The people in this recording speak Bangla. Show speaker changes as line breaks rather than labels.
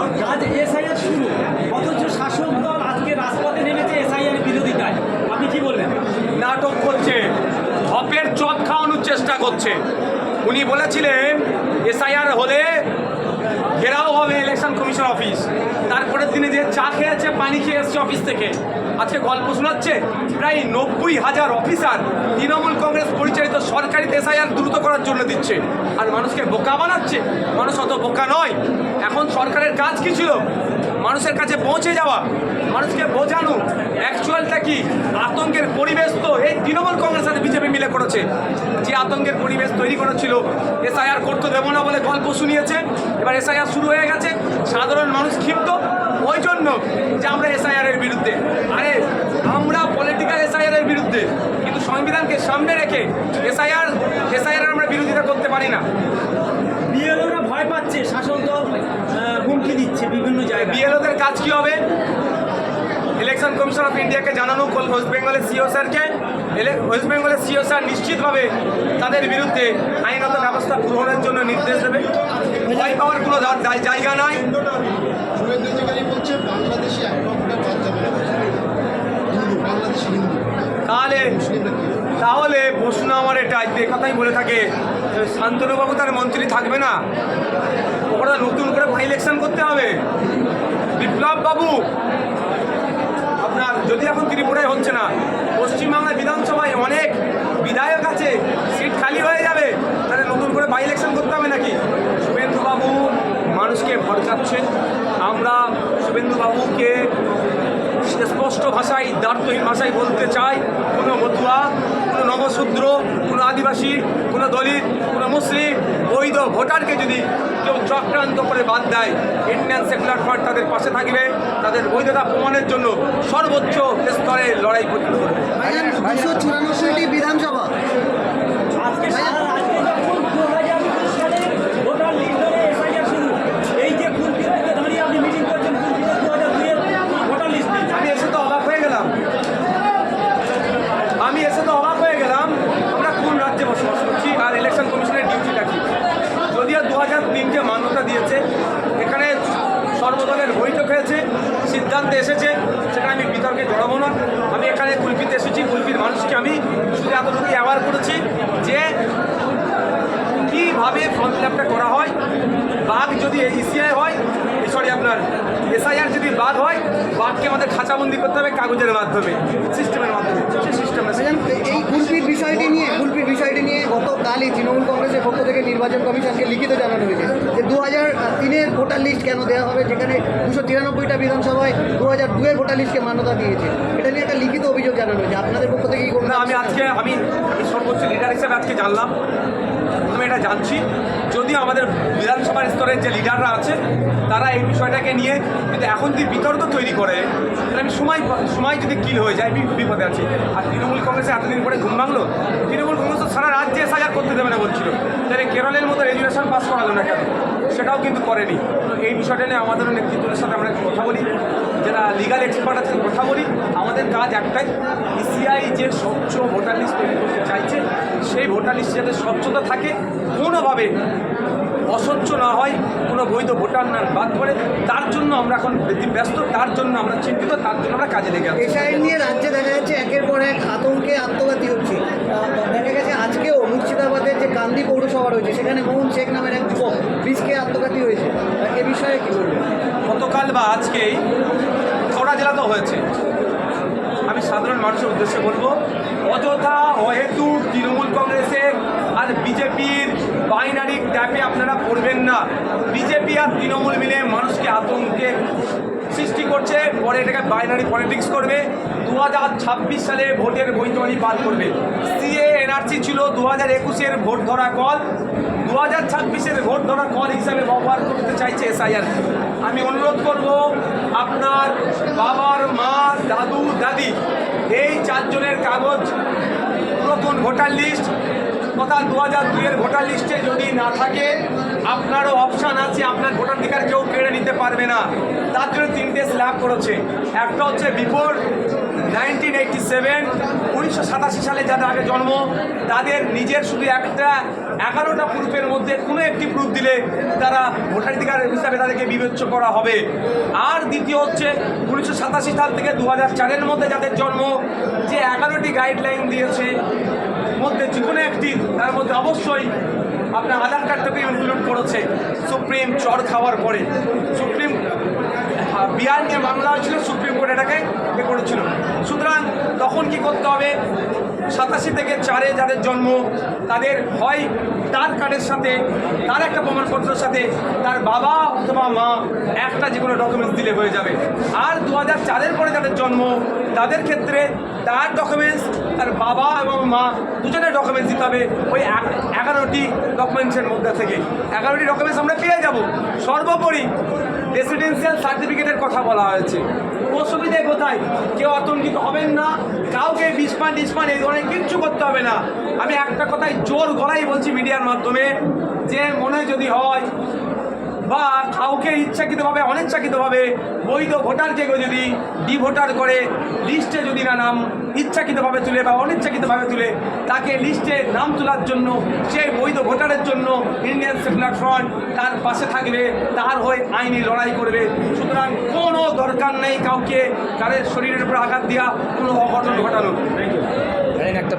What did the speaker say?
আজ এসআইআর শুরু, অথচ শাসক দল আজকে রাজপথে নেমেছে এসআইআর বিরোধিতায়। আপনি কি বলবেন?
নাটক করছে, হপের চপ খাওয়ানোর চেষ্টা করছে। উনি বলেছিলেন এসআইআর হলে ঘেরাও হবে ইলেকশন কমিশন অফিস। তারপরের দিনে যে চা খেয়েছে, পানি খেয়ে এসছে অফিস থেকে, আজকে গল্প শোনাচ্ছে। প্রায় 90,000 অফিসার তৃণমূল কংগ্রেস পরিচালিত সরকারি এসআইআর দ্রুত করার জন্য দিচ্ছে, আর মানুষকে বোকা বানাচ্ছে। মানুষ অত বোকা নয়। এখন সরকারের কাজ কি ছিল? মানুষের কাছে পৌঁছে যাওয়া, মানুষকে বোঝানো অ্যাকচুয়ালটা কি। আতঙ্কের পরিবেশ তো এই তৃণমূল কংগ্রেস আর বিজেপি মিলে করেছে। যে আতঙ্কের পরিবেশ তৈরি করেছিল, এসআইআর করতে দেবো না বলে গল্প শুনিয়েছে। এবার এসআইআর শুরু হয়ে গেছে, সাধারণ মানুষ ক্ষিপ্ত ওই জন্য যে আমরা এসআইআরের বিরুদ্ধে। আরে আমরা পলিটিক্যাল এসআইআরের বিরুদ্ধে, কিন্তু সংবিধানকে সামনে রেখে এসআইআর আমরা বিরোধিতা করতে পারি না।
বিএলওরা ভয় পাচ্ছে, শাসক দল হুমকি দিচ্ছে বিভিন্ন জায়গায়।
বিএলওদের কাজ কি হবে? ইলেকশন কমিশন অফ ইন্ডিয়াকে জানানো, ওয়েস্ট বেঙ্গলের সিও স্যারকে। ওয়েস্ট বেঙ্গলের সিও স্যার নিশ্চিতভাবে তাদের বিরুদ্ধে আইনত ব্যবস্থা গ্রহণের জন্য নির্দেশ দেবে। ভয় পাওয়ার কোনো জায়গা নাই। তাহলে প্রশ্ন আমার এটাই, কথাই বলে থাকে, শান্তনুবাবু তার মন্ত্রী থাকবে না? ওরা নতুন করে বাই ইলেকশন করতে হবে। বিপ্লব বাবু আপনার যদি এখন ত্রিপুরায় হচ্ছে না, পশ্চিমবাংলা বিধানসভায় অনেক বিধায়ক আছে, সিট খালি হয়ে যাবে, তাহলে নতুন করে বাই ইলেকশন করতে হবে নাকি? শুভেন্দুবাবু মানুষকে ভরকাচ্ছেন। আমরা শুভেন্দুবাবুকে স্পষ্ট ভাষায়, দার্থহীন ভাষায় বলতে চাই, কোনো মতুয়া, কোনো নবশূদ্র, কোনো আদিবাসী, কোনো দলিত, কোনো মুসলিম বৈধ ভোটারকে যদি কেউ চক্রান্ত করে বাদ দেয়, ইন্ডিয়ান সেকুলার ফ্রন্ট তাদের পাশে থাকবে, তাদের বৈধতা প্রমাণের জন্য সর্বোচ্চ স্তরে লড়াই করতে হবে।
294টি বিধানসভা
আজকে আজকে যখন 2020 সালে ভোটার লিস্ট ধরে এসআইআর শুরু, এই যে কুলপিতে দাঁড়িয়ে আপনি মিটিং করছেন, কুলপিতে 2002 এর ভোটার লিস্ট।
আমি এসে তো অবাক হয়ে গেলাম। আমরা কোন রাজ্যে বসবাস করছি আর ইলেকশন কমিশনের ডিউটিটা কি? যদিও 2003-কে মান্যতা দিয়েছে, এখানে সর্বদলের বৈঠক হয়েছে, সিদ্ধান্তে এসেছে, সেখানে আমি বিতর্কে জড়াবো না। আমি এখানে কুলপিতে এসেছি, কুলপির মানুষকে আমি শুধু এতটুকু অ্যাওয়ার করেছি যে কীভাবে ফর্ম ফিল আপটা করা হয়। বাঘ যদি ইসিআই হয়, আপনার এসআইআর যদি বাদ হয়, বাঘকে আমাদের খাঁচাবন্দি করতে হবে কাগজের মাধ্যমে, সিস্টেমের মাধ্যমে।
এই কুলপির বিষয়টি নিয়ে গতকালই তৃণমূল কংগ্রেসের পক্ষ থেকে নির্বাচন কমিশনকে লিখিত জানানো হয়েছে যে 2003-এর ভোটার লিস্ট কেন দেওয়া হবে, যেখানে 293টা বিধানসভায় 2002-এর ভোটার লিস্টকে মান্যতা দিয়েছে। এটা নিয়ে একটা লিখিত অভিযোগ জানানো হয়েছে। আপনাদের পক্ষ থেকে কি করুন?
না, আমি সর্বোচ্চ লিডার হিসেবে আজকে জানলাম। আমি এটা জানছি, যদিও আমাদের বিধানসভার স্তরের যে লিডাররা আছে তারা এই বিষয়টাকে নিয়ে যদি এখন যদি বিতর্ক তৈরি করে, তাহলে আমি সময় যদি কিল হয়ে যায়, আমি বিপদে আছি। আর তৃণমূল কংগ্রেসে এতদিন পরে ঘুম ভাঙলো। তৃণমূল কংগ্রেস তো সারা রাজ্যে এসআইআর করতে দেবে না বলছিল, তাহলে কেরলের মতো রেজুলেশন পাস করালো না কেন? সেটাও কিন্তু করেনি। এই বিষয়টা নিয়ে আমাদের নেতৃত্বের সাথে আমরা কথা বলি, যারা লিগাল এক্সপার্ট আছে কথা বলি। আমাদের কাজ একটাই, ইসিআই যে স্বচ্ছ ভোটার লিস্ট তৈরি করতে চাইছে, সেই ভোটার লিস্ট যাতে স্বচ্ছতা থাকে, কোনোভাবে অস্বচ্ছ না হয়, কোনো বৈধ ভোটার না বাদ পড়ে, তার জন্য আমরা এখন ব্যস্ত, তার জন্য আমরা চিন্তিত, তার জন্য আমরা কাজে লেগে আছি।
এসআইআর নিয়ে রাজ্যে দেখা যাচ্ছে একের পর এক আতঙ্কে আত্মঘাতী হচ্ছে। দেখা গেছে আজকেও মুর্শিদাবাদের যে কান্দি পৌরসভা রয়েছে, সেখানে মোহন শেখ নামের এক যুবক বিষকে আত্মঘাতী হয়েছে। এ বিষয়ে কী বলবেন?
গতকাল বা আজকেই হাওড়া জেলাতেও হয়েছে। আমি সাধারণ মানুষের উদ্দেশ্যে বলবো, অযথা অহেতু তৃণমূল কংগ্রেসের আর বিজেপির বাইনারি ট্যাপে আপনারা পড়বেন না। বিজেপি আর তৃণমূল মিলে মানুষকে আতঙ্কে সৃষ্টি করছে, পরে এটাকে বাইনারি পলিটিক্স করবে। 2026 সালে ভোটের বৈতরণী পার করবে। সিএ এনআরসি ছিল 2021-এর ভোট ধরা কল, 2026-এর ভোট ধরা কল হিসাবে ব্যবহার করতে চাইছে এসআইআর। আমি অনুরোধ করব, আপনার বাবার মা, দাদু, দাদি, এই 4 জনের কাগজ পুরাতন ভোটার লিস্ট তথা 2002-এর ভোটার লিস্টে যদি না থাকে, আপনারও অপশান আছে, আপনার ভোটাধিকার কেউ কেড়ে নিতে পারবে না। তার জন্য 3টে স্ল্যাব করেছে। একটা হচ্ছে বিফোর 1987, 1987 সালে যাদের আগে জন্ম তাদের নিজের শুধু একটা 11টা প্রুফের মধ্যে কোনো একটি প্রুফ দিলে তারা ভোটাধিকার হিসাবে তাদেরকে বিবেচ্য করা হবে। আর দ্বিতীয় হচ্ছে 1987 সাল থেকে 2004-এর মধ্যে যাদের জন্ম, যে 11টি গাইডলাইন দিয়েছে মধ্যে যে কোনো একটি তার মধ্যে অবশ্যই আপনার আধার কার্ডটাকে ইনক্লুড করেছে। সুপ্রিম চর খাওয়ার পরে সুপ্রিম বিহার নিয়ে মামলা হয়েছিল, সুপ্রিম কোর্ট এটাকে করেছিল। সুতরাং তখন কি করতে হবে, 87 থেকে 4-এ যাদের জন্ম তাদের হয় তার কার্ডের সাথে তার একটা প্রমাণপত্রের সাথে তার বাবা অথবা মা একটা যে কোনো ডকুমেন্টস দিলে হয়ে যাবে। আর 2004-এর পরে যাদের জন্ম তাদের ক্ষেত্রে তার ডকুমেন্টস, তার বাবা এবং মা দুজনের ডকুমেন্টস দিতে হবে ওই 11টি ডকুমেন্টসের মধ্যে থেকে। 11টি ডকুমেন্টস আমরা পেয়ে যাব। সর্বোপরি রেসিডেন্সিয়াল সার্টিফিকেটের কথা বলা হয়েছে। অসুবিধে কোথায়? কেউ আতঙ্কিত হবেন না, কাউকে বিস্পান এই ধরনের কিচ্ছু করতে হবে না। আমি একটা কথাই জোর গলায় বলছি মিডিয়ার মাধ্যমে, যে মনে যদি হয় বা কাউকে ইচ্ছাকৃতভাবে অনিচ্ছাকৃতভাবে বৈধ ভোটারকে যদি ডিভোটার করে লিস্টে যদি না নাম ইচ্ছাকৃতভাবে তুলে বা অনিচ্ছাকৃতভাবে তুলে তাকে লিস্টে নাম তোলার জন্য সেই বৈধ ভোটারের জন্য ইন্ডিয়ান সেকুলার ফ্রন্ট তার পাশে থাকবে, তার হয়ে আইনি লড়াই করবে। সুতরাং কোনো দরকার নেই কাউকে কারের শরীরের উপর আঘাত দেওয়া, কোনো অঘটন ঘটানো।
একটা